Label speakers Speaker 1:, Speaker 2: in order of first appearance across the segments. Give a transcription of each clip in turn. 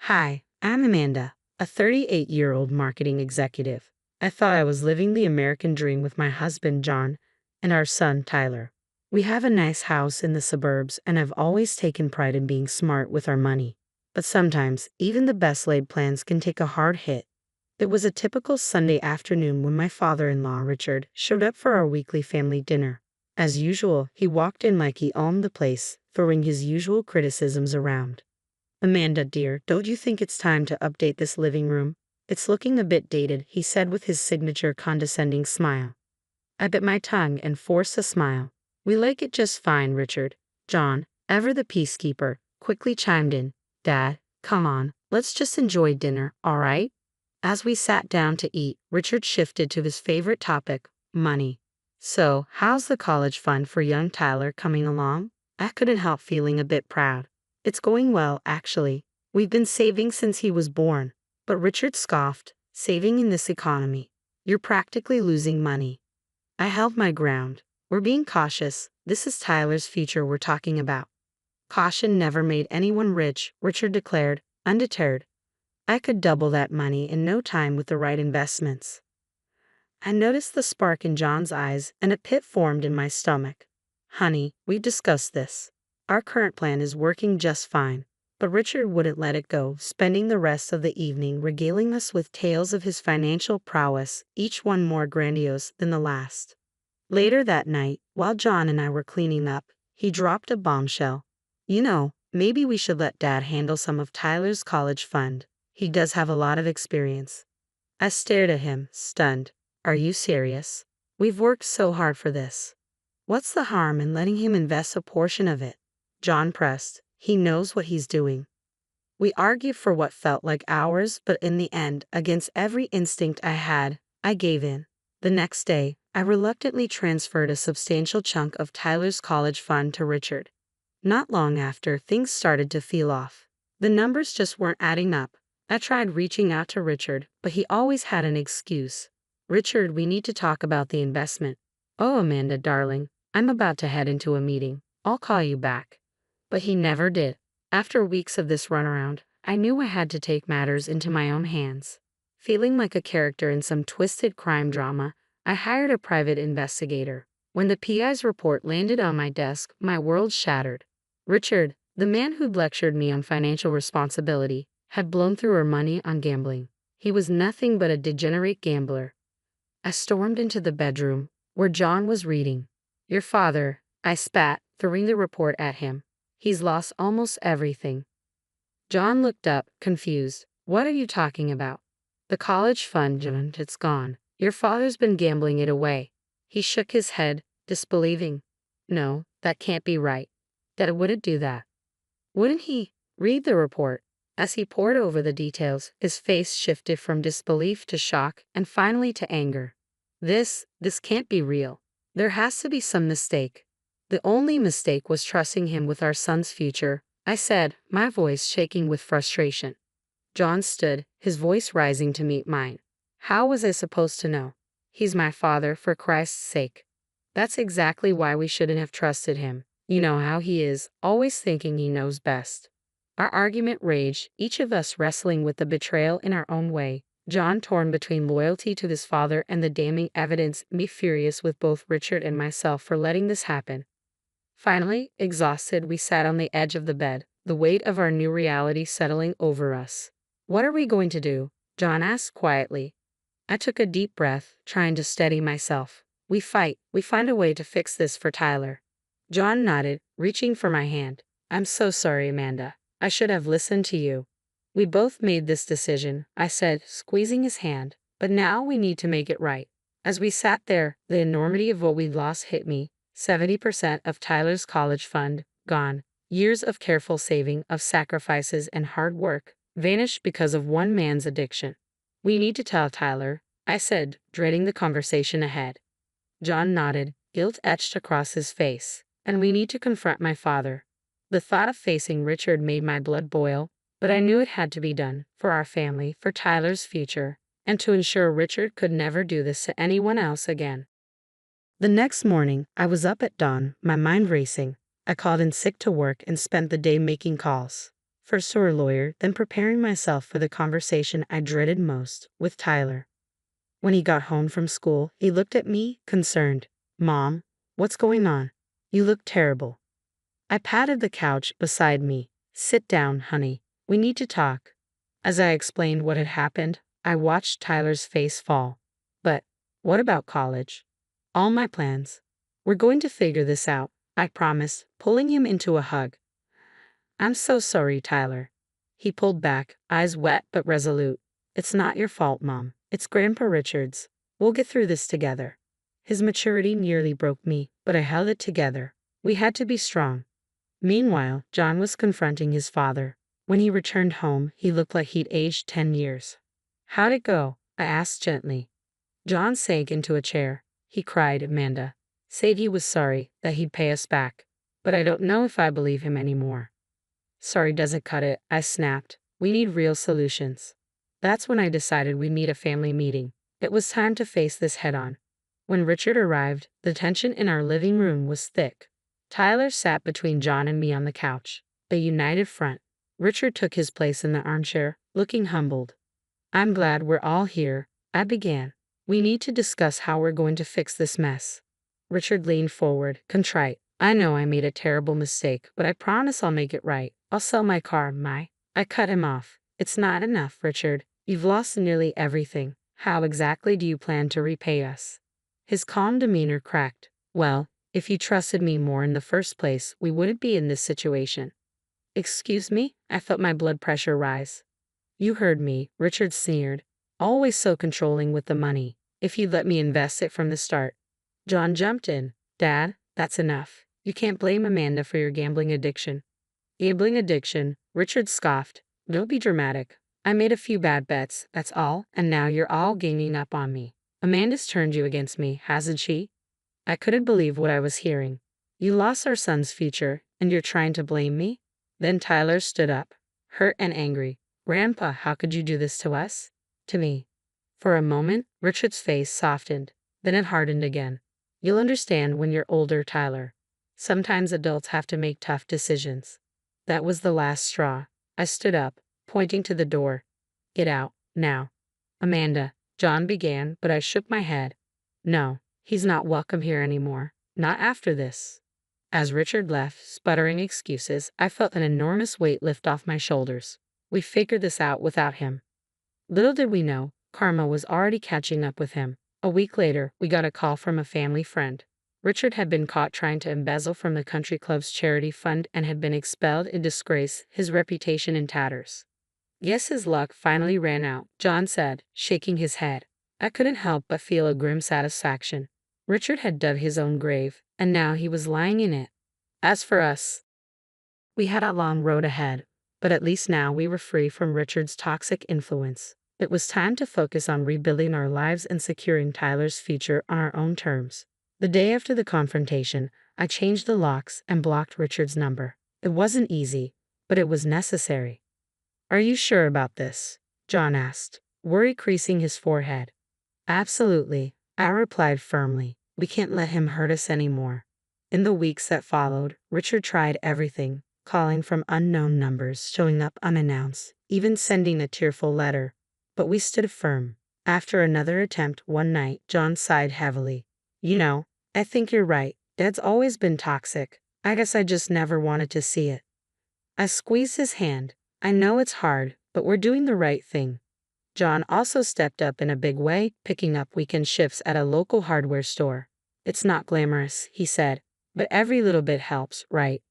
Speaker 1: Hi, I'm Amanda, a 38-year-old marketing executive. I thought I was living the American dream with my husband, John, and our son, Tyler. We have a nice house in the suburbs, and I've always taken pride in being smart with our money. But sometimes, even the best laid plans can take a hard hit. It was a typical Sunday afternoon when my father-in-law, Richard, showed up for our weekly family dinner. As usual, he walked in like he owned the place, throwing his usual criticisms around. "Amanda, dear, don't you think it's time to update this living room? It's looking a bit dated," he said with his signature condescending smile. I bit my tongue and forced a smile. "We like it just fine, Richard." John, ever the peacekeeper, quickly chimed in. "Dad, come on, let's just enjoy dinner, all right?" As we sat down to eat, Richard shifted to his favorite topic, money. "So, how's the college fund for young Tyler coming along?" I couldn't help feeling a bit proud. "It's going well, actually. We've been saving since he was born." But Richard scoffed. "Saving in this economy? You're practically losing money." I held my ground. "We're being cautious. This is Tyler's future we're talking about." "Caution never made anyone rich," Richard declared, undeterred. "I could double that money in no time with the right investments." I noticed the spark in John's eyes, and a pit formed in my stomach. "Honey, we've discussed this. Our current plan is working just fine." But Richard wouldn't let it go, spending the rest of the evening regaling us with tales of his financial prowess, each one more grandiose than the last. Later that night, while John and I were cleaning up, he dropped a bombshell. Maybe we should let Dad handle some of Tyler's college fund. He does have a lot of experience." I stared at him, stunned. "Are you serious? We've worked so hard for this. What's the harm in letting him invest a portion of it?" John pressed. "He knows what he's doing." We argued for what felt like hours, but in the end, against every instinct I had, I gave in. The next day, I reluctantly transferred a substantial chunk of Tyler's college fund to Richard. Not long after, things started to feel off. The numbers just weren't adding up. I tried reaching out to Richard, but he always had an excuse. "Richard, we need to talk about the investment." "Oh, Amanda, darling, I'm about to head into a meeting. I'll call you back." But he never did. After weeks of this runaround, I knew I had to take matters into my own hands. Feeling like a character in some twisted crime drama, I hired a private investigator. When the PI's report landed on my desk, my world shattered. Richard, the man who'd lectured me on financial responsibility, had blown through her money on gambling. He was nothing but a degenerate gambler. I stormed into the bedroom, where John was reading. "Your father," I spat, throwing the report at him. "He's lost almost everything." John looked up, confused. "What are you talking about?" "The college fund, John, it's gone. Your father's been gambling it away." He shook his head, disbelieving. "No, that can't be right. Dad wouldn't do that." "Wouldn't he?" "Read the report." As he pored over the details, his face shifted from disbelief to shock and finally to anger. This can't be real. There has to be some mistake." "The only mistake was trusting him with our son's future," I said, my voice shaking with frustration. John stood, his voice rising to meet mine. "How was I supposed to know? He's my father, for Christ's sake." "That's exactly why we shouldn't have trusted him. You know how he is, always thinking he knows best." Our argument raged, each of us wrestling with the betrayal in our own way. John torn between loyalty to his father and the damning evidence, me furious with both Richard and myself for letting this happen. Finally, exhausted, we sat on the edge of the bed, the weight of our new reality settling over us. "What are we going to do?" John asked quietly. I took a deep breath, trying to steady myself. We fight. We find a way to fix this for Tyler." John nodded, reaching for my hand. "I'm so sorry, Amanda. I should have listened to you." "We both made this decision," I said, squeezing his hand. "But now we need to make it right." As we sat there, the enormity of what we'd lost hit me. 70% of Tyler's college fund, gone. Years of careful saving, of sacrifices and hard work, vanished because of one man's addiction. "We need to tell Tyler," I said, dreading the conversation ahead. John nodded, guilt etched across his face. "And we need to confront my father." The thought of facing Richard made my blood boil, but I knew it had to be done, for our family, for Tyler's future, and to ensure Richard could never do this to anyone else again. The next morning, I was up at dawn, my mind racing. I called in sick to work and spent the day making calls. First to her lawyer, then preparing myself for the conversation I dreaded most, with Tyler. When he got home from school, he looked at me, concerned. Mom, what's going on? You look terrible. I patted the couch beside me. Sit down, honey. We need to talk. As I explained what had happened, I watched Tyler's face fall. But what about college? All my plans. We're going to figure this out, I promised, pulling him into a hug. I'm so sorry, Tyler. He pulled back, eyes wet but resolute. It's not your fault, Mom. It's Grandpa Richard's. We'll get through this together. His maturity nearly broke me, but I held it together. We had to be strong. Meanwhile, John was confronting his father. When he returned home, he looked like he'd aged 10 years. How'd it go? I asked gently. John sank into a chair. He cried, Amanda. Said he was sorry, that he'd pay us back. But I don't know if I believe him anymore. Sorry doesn't cut it, I snapped. We need real solutions. That's when I decided we'd need a family meeting. It was time to face this head on. When Richard arrived, the tension in our living room was thick. Tyler sat between John and me on the couch, a united front. Richard took his place in the armchair, looking humbled. I'm glad we're all here, I began. We need to discuss how we're going to fix this mess. Richard leaned forward, contrite. I know I made a terrible mistake, but I promise I'll make it right. I'll sell my car, I cut him off. It's not enough, Richard. You've lost nearly everything. How exactly do you plan to repay us? His calm demeanor cracked. Well, if you trusted me more in the first place, we wouldn't be in this situation. Excuse me? I felt my blood pressure rise. You heard me, Richard sneered. Always so controlling with the money. If you'd let me invest it from the start. John jumped in. Dad, that's enough. You can't blame Amanda for your gambling addiction. Gambling addiction? Richard scoffed. Don't be dramatic. I made a few bad bets, that's all, and now you're all ganging up on me. Amanda's turned you against me, hasn't she? I couldn't believe what I was hearing. You lost our son's future, and you're trying to blame me? Then Tyler stood up, hurt and angry. Grandpa, how could you do this to us? To me. For a moment, Richard's face softened. Then it hardened again. You'll understand when you're older, Tyler. Sometimes adults have to make tough decisions. That was the last straw. I stood up, pointing to the door. Get out, now. Amanda, John began, but I shook my head. No, he's not welcome here anymore. Not after this. As Richard left, sputtering excuses, I felt an enormous weight lift off my shoulders. We figured this out without him. Little did we know, karma was already catching up with him. A week later, we got a call from a family friend. Richard had been caught trying to embezzle from the country club's charity fund and had been expelled in disgrace, his reputation in tatters. Guess his luck finally ran out, John said, shaking his head. I couldn't help but feel a grim satisfaction. Richard had dug his own grave, and now he was lying in it. As for us, we had a long road ahead, but at least now we were free from Richard's toxic influence. It was time to focus on rebuilding our lives and securing Tyler's future on our own terms. The day after the confrontation, I changed the locks and blocked Richard's number. It wasn't easy, but it was necessary. Are you sure about this? John asked, worry creasing his forehead. Absolutely, I replied firmly. We can't let him hurt us anymore. In the weeks that followed, Richard tried everything, calling from unknown numbers, showing up unannounced, even sending a tearful letter. But we stood firm. After another attempt one night, John sighed heavily. You know, I think you're right. Dad's always been toxic. I guess I just never wanted to see it. I squeezed his hand. I know it's hard, but we're doing the right thing. John also stepped up in a big way, picking up weekend shifts at a local hardware store. It's not glamorous, he said, but every little bit helps, right?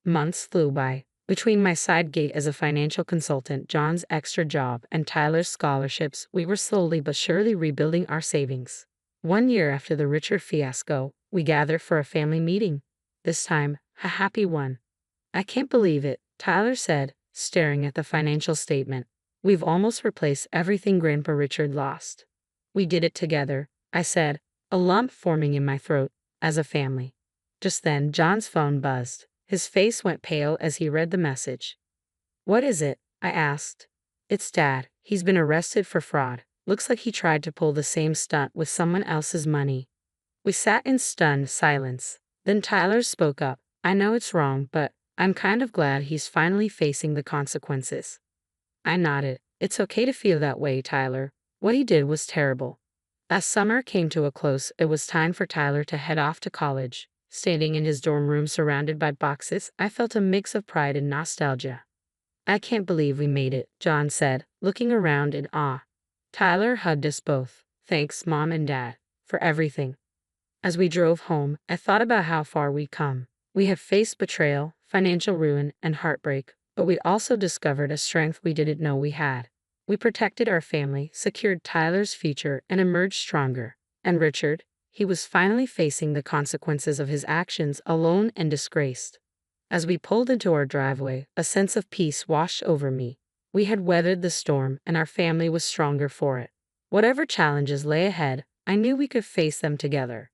Speaker 1: Months flew by. Between my side gig as a financial consultant, John's extra job, and Tyler's scholarships, we were slowly but surely rebuilding our savings. 1 year after the Richard fiasco, we gathered for a family meeting. This time, a happy one. I can't believe it, Tyler said, staring at the financial statement. We've almost replaced everything Grandpa Richard lost. We did it together, I said, a lump forming in my throat, as a family. Just then, John's phone buzzed. His face went pale as he read the message. What is it? I asked. It's Dad. He's been arrested for fraud. Looks like he tried to pull the same stunt with someone else's money. We sat in stunned silence. Then Tyler spoke up. I know it's wrong, but I'm kind of glad he's finally facing the consequences. I nodded. It's okay to feel that way, Tyler. What he did was terrible. As summer came to a close, it was time for Tyler to head off to college. Standing in his dorm room surrounded by boxes, I felt a mix of pride and nostalgia. I can't believe we made it, John said, looking around in awe. Tyler hugged us both. Thanks, Mom and Dad, for everything. As we drove home, I thought about how far we'd come. We had faced betrayal, financial ruin, and heartbreak, but we'd also discovered a strength we didn't know we had. We protected our family, secured Tyler's future, and emerged stronger. And Richard, he was finally facing the consequences of his actions alone and disgraced. As we pulled into our driveway, a sense of peace washed over me. We had weathered the storm, and our family was stronger for it. Whatever challenges lay ahead, I knew we could face them together.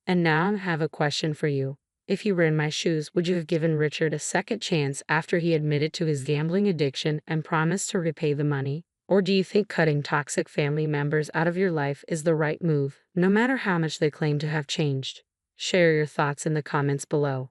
Speaker 1: And now I have a question for you. If you were in my shoes, would you have given Richard a second chance after he admitted to his gambling addiction and promised to repay the money? Or do you think cutting toxic family members out of your life is the right move, no matter how much they claim to have changed? Share your thoughts in the comments below.